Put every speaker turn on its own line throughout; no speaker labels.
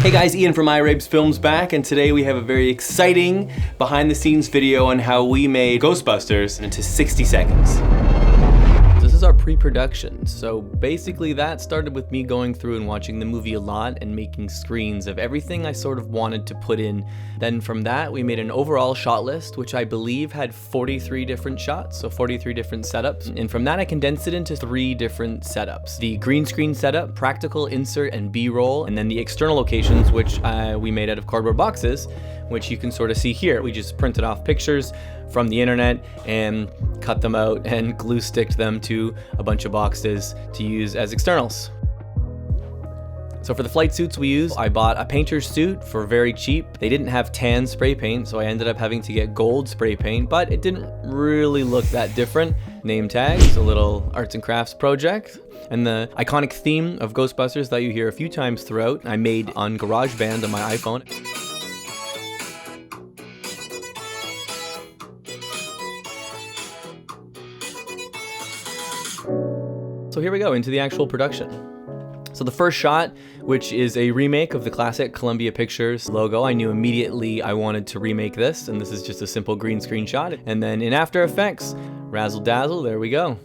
Hey guys, Ian from Iraybs Films back, and today we have a very exciting behind the scenes video on how we made Ghostbusters into 60 seconds. This is our pre-production, so basically that started with me going through and watching the movie a lot and making screens of everything I sort of wanted to put in. Then from that we made an overall shot list, which I believe had 43 different shots, so 43 different setups. And from that I condensed it into 3 different setups. The green screen setup, practical, insert, and B-roll, and then the external locations, which we made out of cardboard boxes, which you can sort of see here. We just printed off pictures from the internet and cut them out and glue sticked them to a bunch of boxes to use as externals. So for the flight suits we used, I bought a painter's suit for very cheap. They didn't have tan spray paint, so I ended up having to get gold spray paint, but it didn't really look that different. Name tags, a little arts and crafts project, and the iconic theme of Ghostbusters that you hear a few times throughout, I made on GarageBand on my iPhone. So here we go into the actual production. So the first shot, which is a remake of the classic Columbia Pictures logo, I knew immediately I wanted to remake this, and this is just a simple green screen shot. And then in After Effects, razzle dazzle, there we go.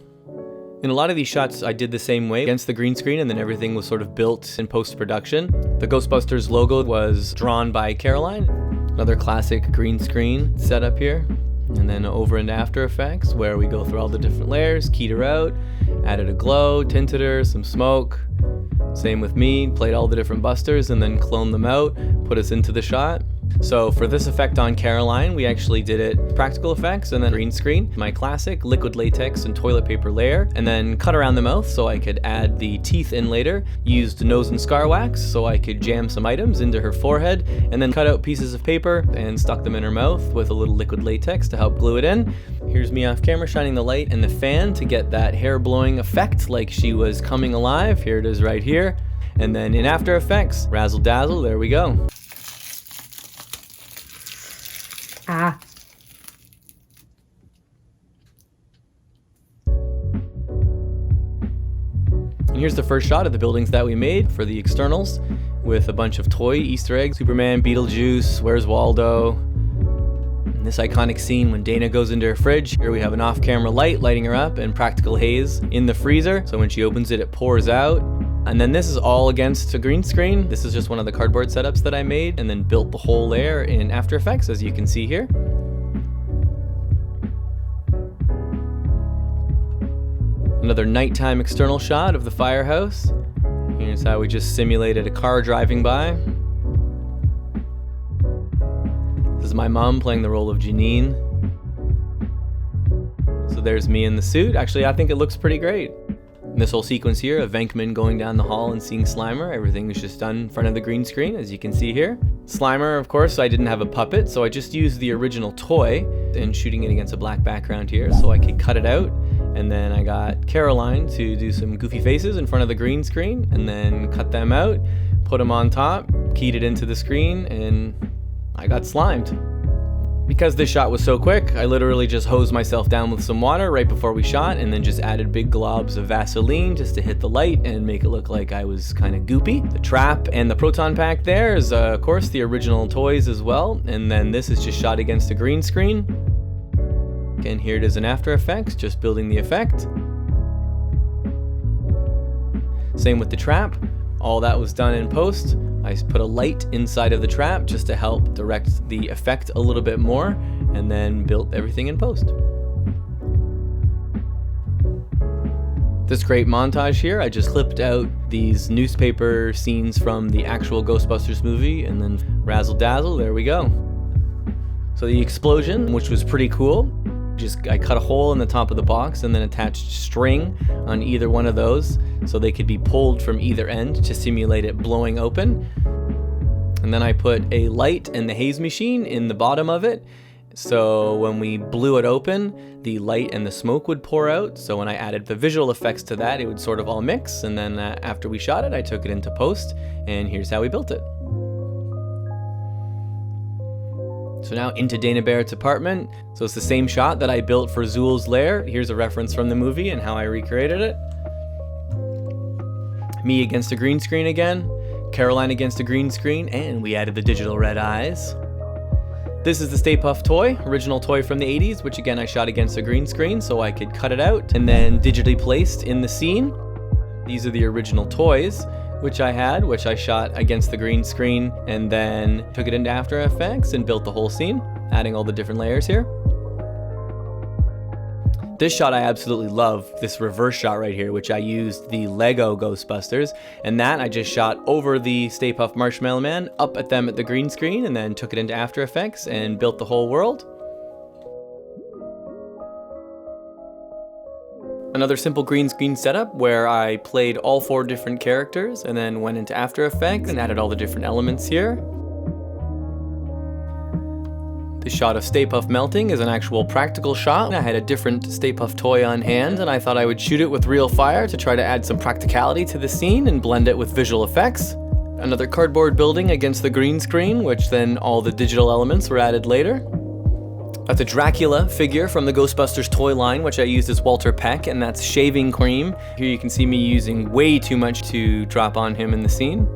In a lot of these shots I did the same way against the green screen, and then everything was sort of built in post-production. The Ghostbusters logo was drawn by Caroline. Another classic green screen setup here. And then over into After Effects, where we go through all the different layers, keyed her out, added a glow, tinted her, some smoke. Same with me, played all the different busters and then cloned them out, put us into the shot. So for this effect on Caroline, we actually did it practical effects and then green screen. My classic liquid latex and toilet paper layer, and then cut around the mouth so I could add the teeth in later. Used nose and scar wax so I could jam some items into her forehead, and then cut out pieces of paper and stuck them in her mouth with a little liquid latex to help glue it in. Here's me off camera shining the light and the fan to get that hair blowing effect like she was coming alive. Here it is right here. And then in After Effects, razzle dazzle, there we go.
Ah.
And here's the first shot of the buildings that we made for the externals with a bunch of toy Easter eggs. Superman, Beetlejuice, Where's Waldo? And this iconic scene when Dana goes into her fridge. Here we have an off-camera light lighting her up and practical haze in the freezer. So when she opens it, it pours out. And then this is all against a green screen. This is just one of the cardboard setups that I made and then built the whole layer in After Effects, as you can see here. Another nighttime external shot of the firehouse. Here's how we just simulated a car driving by. This is my mom playing the role of Janine. So there's me in the suit. Actually, I think it looks pretty great. This whole sequence here of Venkman going down the hall and seeing Slimer, everything was just done in front of the green screen, as you can see here. Slimer, of course, I didn't have a puppet, so I just used the original toy and shooting it against a black background here so I could cut it out. And then I got Caroline to do some goofy faces in front of the green screen and then cut them out, put them on top, keyed it into the screen, and I got slimed. Because this shot was so quick, I literally just hosed myself down with some water right before we shot and then just added big globs of Vaseline just to hit the light and make it look like I was kind of goopy. The trap and the proton pack there is, of course, the original toys as well. And then this is just shot against a green screen. And here it is in After Effects, just building the effect. Same with the trap. All that was done in post. I put a light inside of the trap just to help direct the effect a little bit more, and then built everything in post. This great montage here, I just clipped out these newspaper scenes from the actual Ghostbusters movie, and then razzle dazzle, there we go. So the explosion, which was pretty cool, I cut a hole in the top of the box and then attached string on either one of those so they could be pulled from either end to simulate it blowing open. And then I put a light and the haze machine in the bottom of it, so when we blew it open, the light and the smoke would pour out. So when I added the visual effects to that, it would sort of all mix. And then after we shot it, I took it into post, and here's how we built it. So now into Dana Barrett's apartment. So it's the same shot that I built for Zool's lair. Here's a reference from the movie and how I recreated it. Me against a green screen again. Caroline against a green screen, and we added the digital red eyes. This is the Stay Puft toy, original toy from the 80s, which again I shot against a green screen so I could cut it out and then digitally placed in the scene. These are the original toys which I shot against the green screen and then took it into After Effects and built the whole scene, adding all the different layers here. This shot I absolutely love, this reverse shot right here, which I used the Lego Ghostbusters, and that I just shot over the Stay Puft Marshmallow Man, up at them at the green screen, and then took it into After Effects and built the whole world. Another simple green screen setup where I played all 4 different characters and then went into After Effects and added all the different elements here. The shot of Stay Puft melting is an actual practical shot. I had a different Stay Puft toy on hand and I thought I would shoot it with real fire to try to add some practicality to the scene and blend it with visual effects. Another cardboard building against the green screen, which then all the digital elements were added later. That's a Dracula figure from the Ghostbusters toy line, which I used as Walter Peck, and that's shaving cream. Here you can see me using way too much to drop on him in the scene.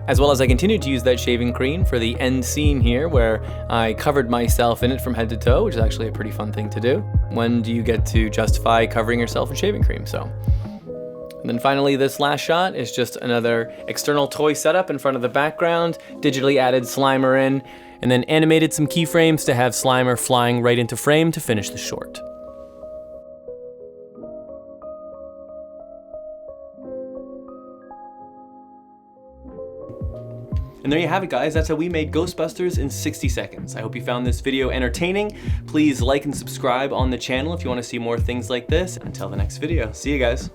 As well as I continued to use that shaving cream for the end scene here where I covered myself in it from head to toe, which is actually a pretty fun thing to do. When do you get to justify covering yourself in shaving cream? And then finally this last shot is just another external toy setup in front of the background, digitally added Slimer in, and then animated some keyframes to have Slimer flying right into frame to finish the short. And there you have it, guys. That's how we made Ghostbusters in 60 seconds. I hope you found this video entertaining. Please like and subscribe on the channel if you want to see more things like this. Until the next video, see you guys.